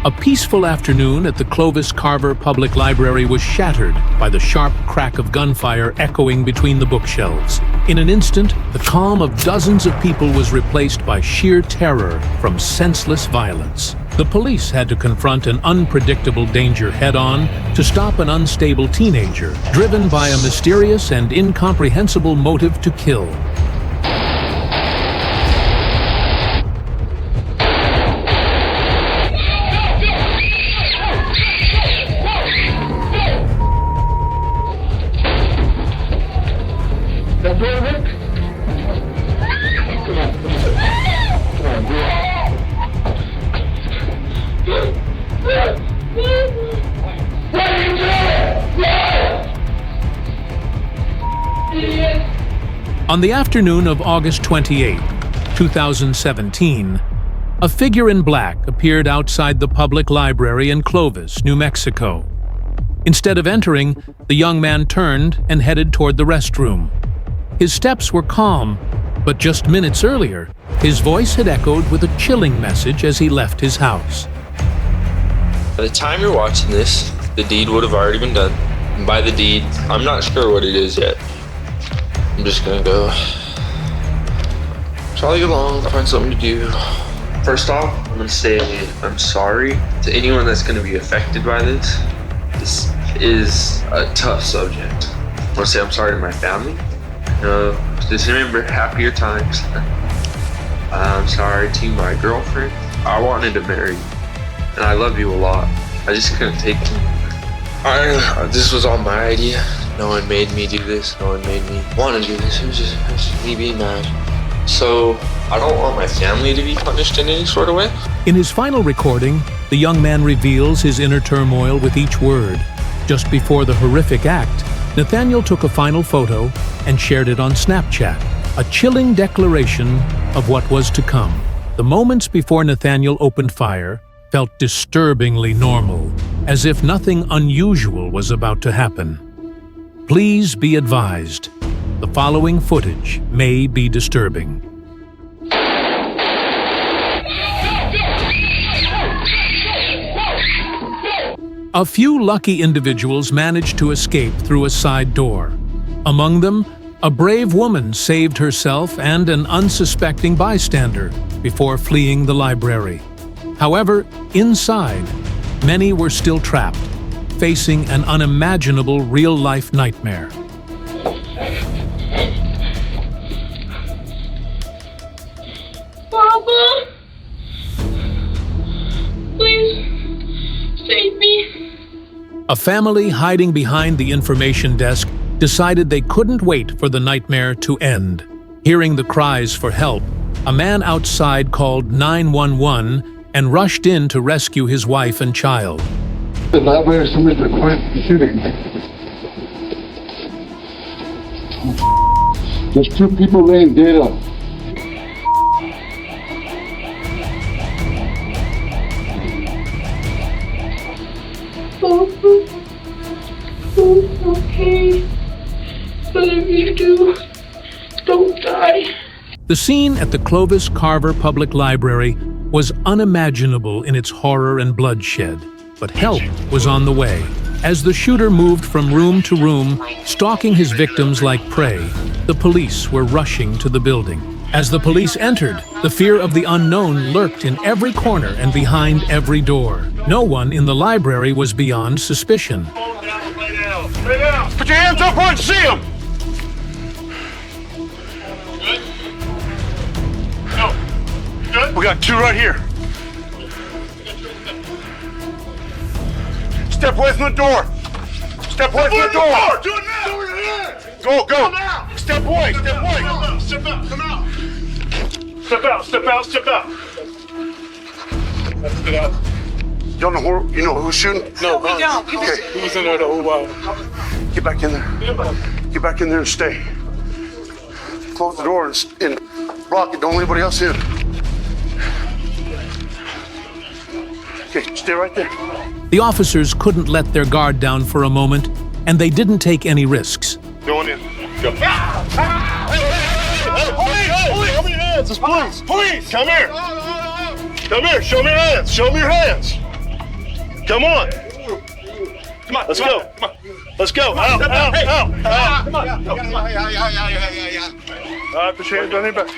A peaceful afternoon at the Clovis Carver Public Library was shattered by the sharp crack of gunfire echoing between the bookshelves. In an instant, the calm of dozens of people was replaced by sheer terror from senseless violence. The police had to confront an unpredictable danger head-on to stop an unstable teenager, driven by a mysterious and incomprehensible motive to kill. On the afternoon of August 28, 2017, a figure in black appeared outside the public library in Clovis, New Mexico. Instead of entering, the young man turned and headed toward the restroom. His steps were calm, but just minutes earlier, his voice had echoed with a chilling message as he left his house. By the time you're watching this, the deed would have already been done. And by the deed, I'm not sure what it is yet. I'm just gonna go trolley along, find something to do. First off, I'm gonna say I'm sorry to anyone that's gonna be affected by this. This is a tough subject. I wanna say I'm sorry to my family. Just remember happier times. I'm sorry to my girlfriend. I wanted to marry you, and I love you a lot. I just couldn't take it. This was all my idea. No one made me do this. No one made me want to do this. It was just me being mad. So I don't want my family to be punished in any sort of way. In his final recording, the young man reveals his inner turmoil with each word. Just before the horrific act, Nathaniel took a final photo and shared it on Snapchat, a chilling declaration of what was to come. The moments before Nathaniel opened fire felt disturbingly normal, as if nothing unusual was about to happen. Please be advised, the following footage may be disturbing. A few lucky individuals managed to escape through a side door. Among them, a brave woman saved herself and an unsuspecting bystander before fleeing the library. However, inside, many were still trapped, facing an unimaginable real-life nightmare. Papa, please save me. A family hiding behind the information desk decided they couldn't wait for the nightmare to end. Hearing the cries for help, a man outside called 911 and rushed in to rescue his wife and child. The library, somebody's been quiet shooting. There's 2 people laying dead up. Papa, it's okay. Whatever you do, don't die. The scene at the Clovis Carver Public Library was unimaginable in its horror and bloodshed, but help was on the way. As the shooter moved from room to room, stalking his victims like prey, the police were rushing to the building. As the police entered, the fear of the unknown lurked in every corner and behind every door. No one in the library was beyond suspicion. Lay down. Put your hands up where I can see them. Good? No. Good? We got 2 right here. Step away from the door. Step away from the door. Do it now. Do it now. Go. Come out. Step away. Step away. Step out. Come out. Step out. Step out. Step out. Let's get out. You don't know who? You know who's shooting? No, we don't. Okay. Who was in there the whole while? Get back in there. Get back in there and stay. Close the door and block it. Don't let anybody else in. Okay, stay right there. The officers couldn't let their guard down for a moment, and they didn't take any risks. Going in. Go. Police! Show me your hands. It's police. Police! Come here. Come here. Show me your hands. Show me your hands. Come on. Come on, let's go. Come on. Let's go. Out. Come on. Put your hands on your back.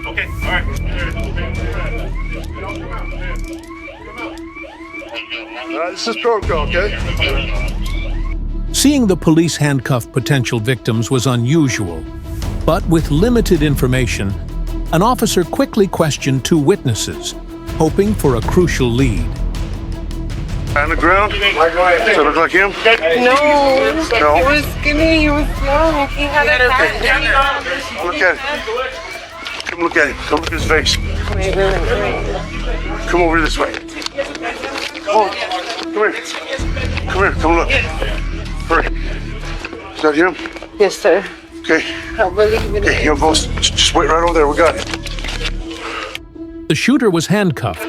Okay, all right. This is protocol, okay? Seeing the police handcuff potential victims was unusual, but with limited information, an officer quickly questioned 2 witnesses, hoping for a crucial lead. On the ground? Does it look like him? No. No. He was skinny, he was young, he had a hat. Look at him. Come look at him. Come look at his face. Wait. Come over this way. Oh, come here. Come here. Come look. Hurry. Is that him? Yes, sir. Okay. I believe it. Okay, you both just wait right over there. We got it. The shooter was handcuffed,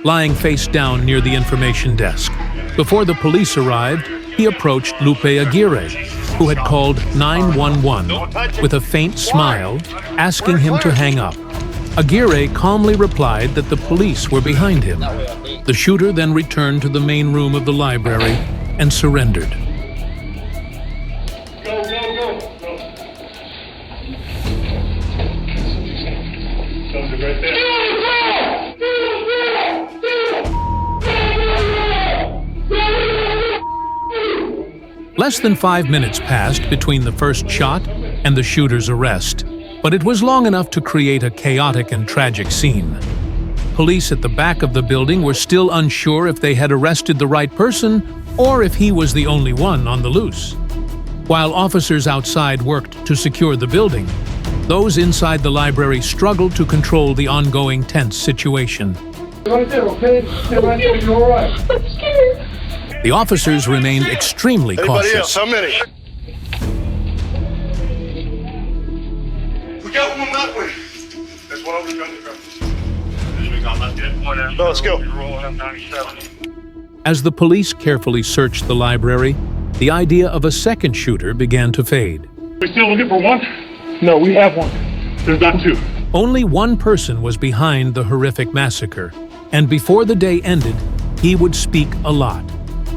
lying face down near the information desk. Before the police arrived, he approached Lupe Aguirre, who had called 911 with a faint smile, asking him to hang up. Aguirre calmly replied that the police were behind him. The shooter then returned to the main room of the library and surrendered. Less than 5 minutes passed between the first shot and the shooter's arrest, but it was long enough to create a chaotic and tragic scene. Police at the back of the building were still unsure if they had arrested the right person or if he was the only one on the loose. While officers outside worked to secure the building, those inside the library struggled to control the ongoing tense situation. Right there, okay? Stay right there, you're all right. I'm scared. The officers remained extremely Anybody else? cautious. How many? We got one that way. There's one over the gun. No, let's go. As the police carefully searched the library, the idea of a second shooter began to fade. We still looking for one? No, we have one. There's not 2. Only one person was behind the horrific massacre, and before the day ended, he would speak a lot.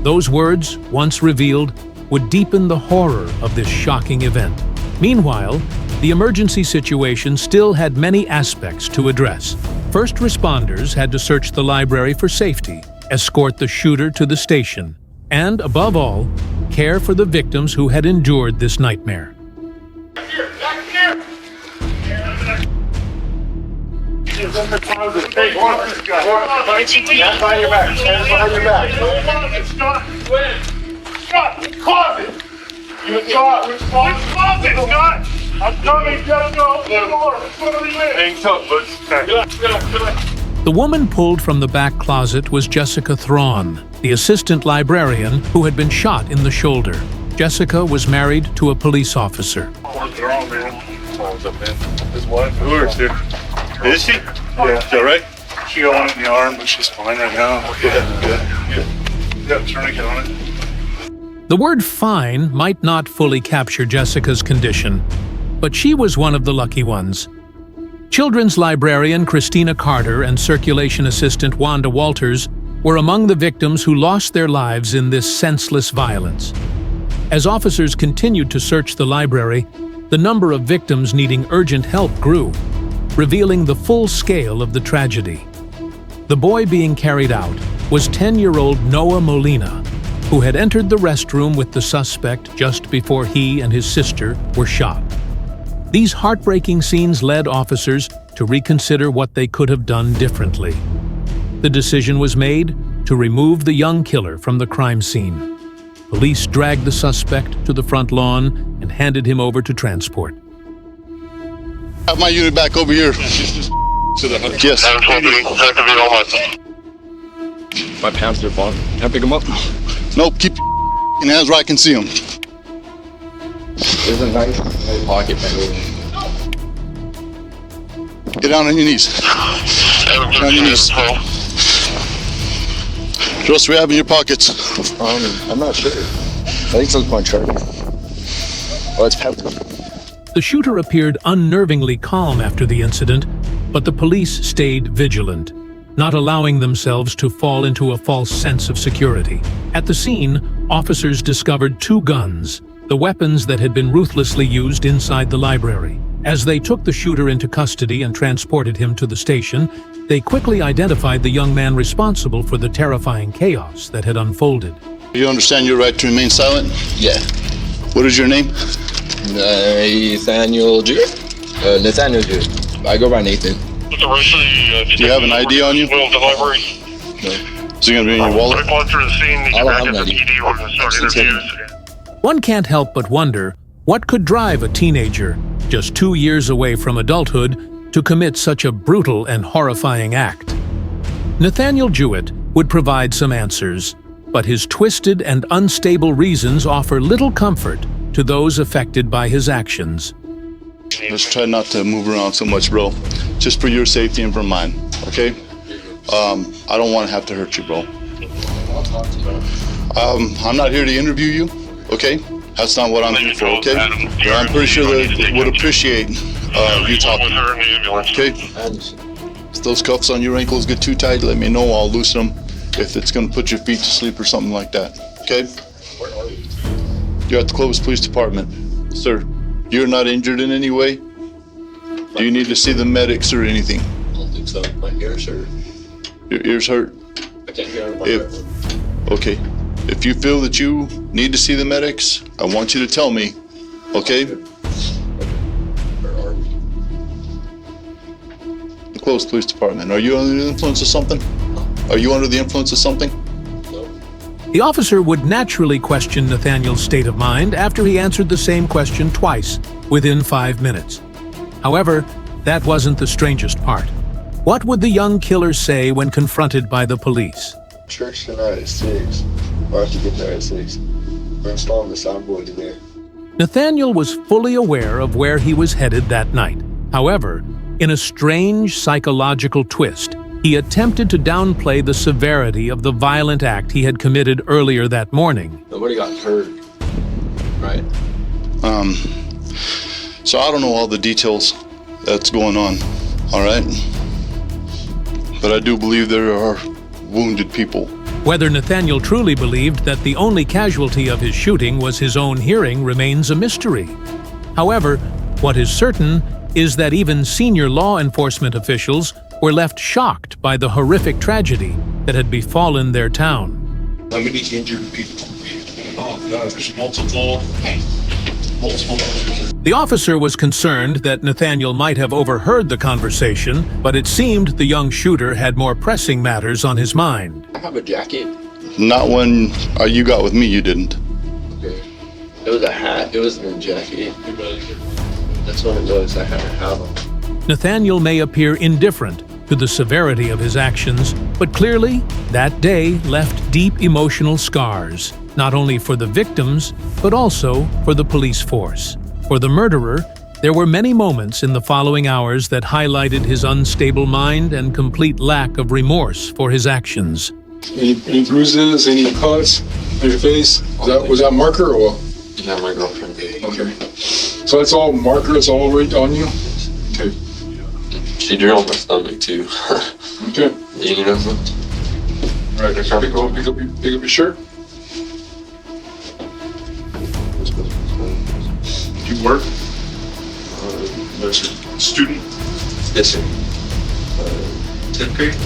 Those words, once revealed, would deepen the horror of this shocking event. Meanwhile, the emergency situation still had many aspects to address. First responders had to search the library for safety, escort the shooter to the station, and, above all, care for the victims who had endured this nightmare. Behind your back. Behind your back. Scott, closet. You Scott, which closet, Scott? I'm coming, just go. Hang tough, bud. The woman pulled from the back closet was Jessica Thrawn, the assistant librarian who had been shot in the shoulder. Jessica was married to a police officer. What's wrong, man? What's up, man? His wife. Who is she? Is she? Yeah. Is that right? She got one in the arm, but she's fine right now. Good. Yeah, tourniquet on it. The word fine might not fully capture Jessica's condition, but she was one of the lucky ones. Children's librarian Christina Carter and circulation assistant Wanda Walters were among the victims who lost their lives in this senseless violence. As officers continued to search the library, the number of victims needing urgent help grew, revealing the full scale of the tragedy. The boy being carried out was 10-year-old Noah Molina, who had entered the restroom with the suspect just before he and his sister were shot. These heartbreaking scenes led officers to reconsider what they could have done differently. The decision was made to remove the young killer from the crime scene. Police dragged the suspect to the front lawn and handed him over to transport. I have my unit back over here. Yes. My pants are falling. Can I pick them up? Nope, keep your hands where I can see them. There's a nice pocket, man. Get down on your knees. Down on your knees. What else do we have in your pockets? I'm not sure. I think it's my shirt. Oh, it's pepper. The shooter appeared unnervingly calm after the incident, But the police stayed vigilant, not allowing themselves to fall into a false sense of security. At the scene, officers discovered 2 guns, the weapons that had been ruthlessly used inside the library. As they took the shooter into custody and transported him to the station, they quickly identified the young man responsible for the terrifying chaos that had unfolded. You understand your right to remain silent? Yeah. What is your name? Nathaniel Jewett. Nathaniel Jewett. I go by Nathan. With the rest of the, Do you have an ID on you? Of the library. Is it going to be in your wallet? Gone through the scene. I don't have an ID. We're going to start interviews. One can't help but wonder what could drive a teenager, just 2 years away from adulthood, to commit such a brutal and horrifying act. Nathaniel Jewett would provide some answers, but his twisted and unstable reasons offer little comfort to those affected by his actions. Let's try not to move around so much, bro. Just for your safety and for mine, okay? I don't want to have to hurt you, bro. I'm not here to interview you, okay? That's not what I'm here for, okay? But I'm pretty sure they would appreciate you talking, okay? If those cuffs on your ankles get too tight, let me know. I'll loosen them if it's going to put your feet to sleep or something like that, okay? Where are you? You're at the Clovis Police Department. Sir, you're not injured in any way? Do you need to see the medics or anything? I don't think so. My ears hurt. Your ears hurt? I can't hear out Okay. If you feel that you need to see the medics, I want you to tell me, okay? Where are we? The Clovis Police Department. Are you under the influence of something? Are you under the influence of something? No. The officer would naturally question Nathaniel's state of mind after he answered the same question twice, within 5 minutes. However, that wasn't the strangest part. What would the young killer say when confronted by the police? Church tonight at 6. We'll have to get there at 6. We're installing the soundboard in there. Nathaniel was fully aware of where he was headed that night. However, in a strange psychological twist, he attempted to downplay the severity of the violent act he had committed earlier that morning. Nobody got hurt, right? So I don't know all the details that's going on, all right? But I do believe there are wounded people. Whether Nathaniel truly believed that the only casualty of his shooting was his own hearing remains a mystery. However, what is certain is that even senior law enforcement officials were left shocked by the horrific tragedy that had befallen their town. How many injured people? Oh, God, there's multiple. The officer was concerned that Nathaniel might have overheard the conversation, but it seemed the young shooter had more pressing matters on his mind. I have a jacket. Not when you got with me, you didn't. Okay. It was a hat. It wasn't a jacket. That's what it was. I had a hat on. Nathaniel may appear indifferent to the severity of his actions, but clearly, that day left deep emotional scars, not only for the victims, but also for the police force. For the murderer, there were many moments in the following hours that highlighted his unstable mind and complete lack of remorse for his actions. Any bruises, any cuts on your face? Was that marker or what? Yeah, my girlfriend did. Okay. So that's all marker, it's all right on you? Okay. She drew on my stomach too. Okay. You know something? All right, pick up your shirt. You work? As a student? Yes, sir. 10th grade?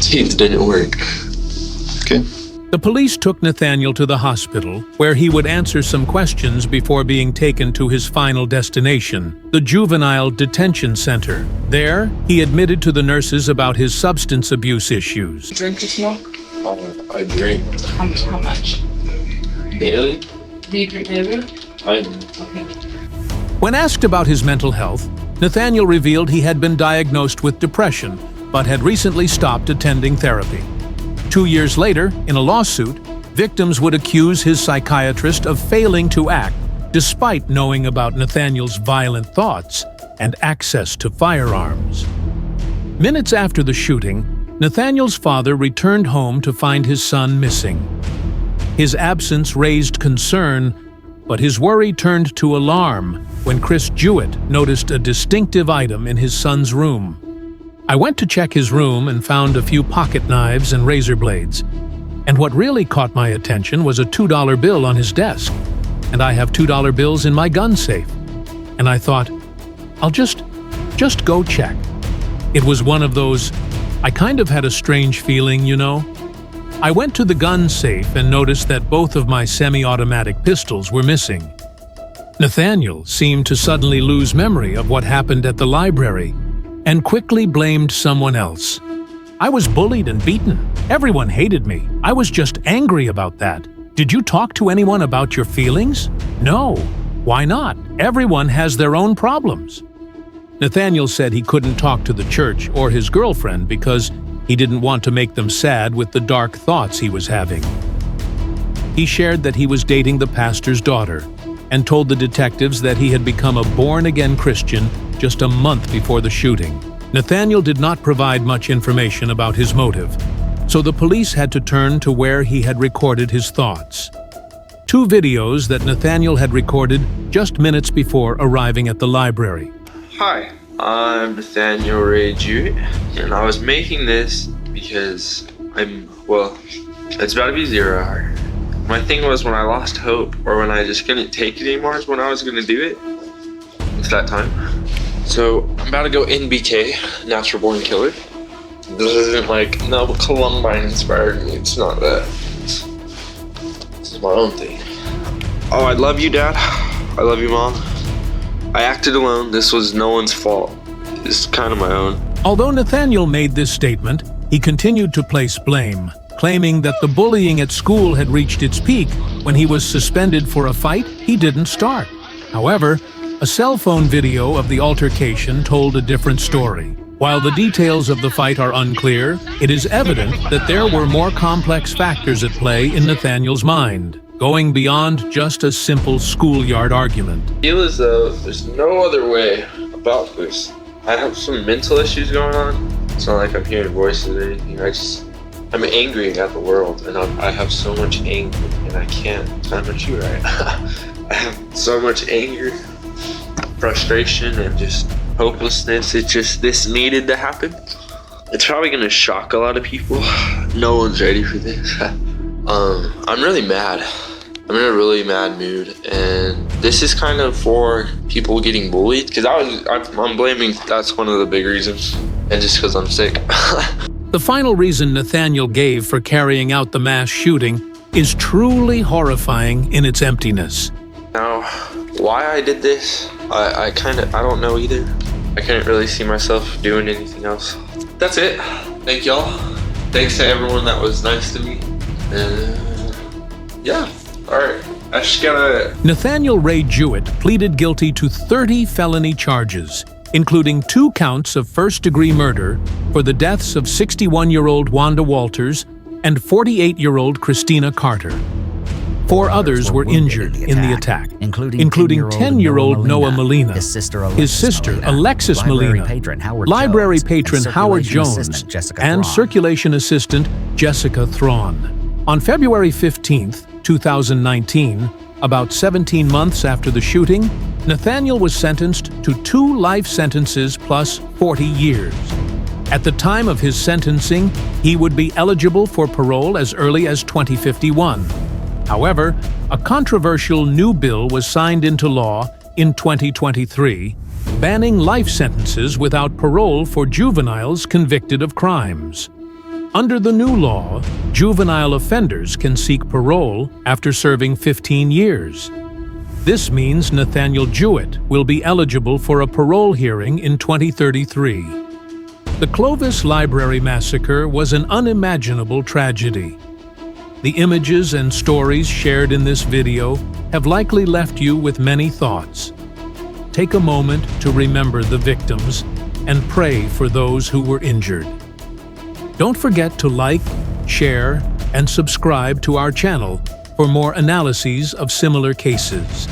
Teeth didn't work. Okay. The police took Nathaniel to the hospital, where he would answer some questions before being taken to his final destination, the Juvenile Detention Center. There, he admitted to the nurses about his substance abuse issues. Drink or smoke? I drink. How much? Daily? Do you drink daily? I do. Okay. When asked about his mental health, Nathaniel revealed he had been diagnosed with depression, but had recently stopped attending therapy. 2 years later, in a lawsuit, victims would accuse his psychiatrist of failing to act despite knowing about Nathaniel's violent thoughts and access to firearms. Minutes after the shooting, Nathaniel's father returned home to find his son missing. His absence raised concern, but his worry turned to alarm when Chris Jewett noticed a distinctive item in his son's room. I went to check his room and found a few pocket knives and razor blades. And what really caught my attention was a $2 bill on his desk. And I have $2 bills in my gun safe. And I thought, I'll just go check. It was one of those, I kind of had a strange feeling, you know? I went to the gun safe and noticed that both of my semi-automatic pistols were missing. Nathaniel seemed to suddenly lose memory of what happened at the library and quickly blamed someone else. I was bullied and beaten. Everyone hated me. I was just angry about that. Did you talk to anyone about your feelings? No. Why not? Everyone has their own problems. Nathaniel said he couldn't talk to the church or his girlfriend because he didn't want to make them sad with the dark thoughts he was having. He shared that he was dating the pastor's daughter and told the detectives that he had become a born-again Christian just a month before the shooting. Nathaniel did not provide much information about his motive, so the police had to turn to where he had recorded his thoughts. 2 videos that Nathaniel had recorded just minutes before arriving at the library. Hi, I'm Nathaniel Ray Jewett, and I was making this because it's about to be 0 hour. My thing was when I lost hope or when I just couldn't take it anymore is when I was going to do it. It's that time. So I'm about to go NBK, Natural Born Killer. This isn't like, no, Columbine inspired me. It's not that. This is my own thing. Oh, I love you, Dad. I love you, Mom. I acted alone. This was no one's fault. It's kind of my own. Although Nathaniel made this statement, he continued to place blame, claiming that the bullying at school had reached its peak when he was suspended for a fight he didn't start. However, a cell phone video of the altercation told a different story. While the details of the fight are unclear, it is evident that there were more complex factors at play in Nathaniel's mind, going beyond just a simple schoolyard argument. I feel as though there's no other way about this. I have some mental issues going on. It's not like I'm hearing voices or anything. I'm angry at the world, and I have so much anger, and I can't. I'm not you, right? I have so much anger, frustration, and just hopelessness. It's just, this needed to happen. It's probably gonna shock a lot of people. No one's ready for this. I'm really mad. I'm in a really mad mood, and this is kind of for people getting bullied, because I'm blaming, that's one of the big reasons, and just because I'm sick. The final reason Nathaniel gave for carrying out the mass shooting is truly horrifying in its emptiness. Now, why I did this, I don't know either. I couldn't really see myself doing anything else. That's it. Thank y'all. Thanks to everyone that was nice to me. Yeah. Alright, I just gotta... Nathaniel Ray Jewett pleaded guilty to 30 felony charges, including 2 counts of first-degree murder for the deaths of 61-year-old Wanda Walters and 48-year-old Christina Carter. 4 others were injured in the attack, including 10-year-old Noah Molina, his sister Alexis Molina, library patron Howard Jones, and circulation assistant Jessica Thrawn. On February 15th, 2019, about 17 months after the shooting, Nathaniel was sentenced to 2 life sentences plus 40 years. At the time of his sentencing, he would be eligible for parole as early as 2051. However, a controversial new bill was signed into law in 2023, banning life sentences without parole for juveniles convicted of crimes. Under the new law, juvenile offenders can seek parole after serving 15 years. This means Nathaniel Jewett will be eligible for a parole hearing in 2033. The Clovis Library massacre was an unimaginable tragedy. The images and stories shared in this video have likely left you with many thoughts. Take a moment to remember the victims and pray for those who were injured. Don't forget to like, share, and subscribe to our channel for more analyses of similar cases.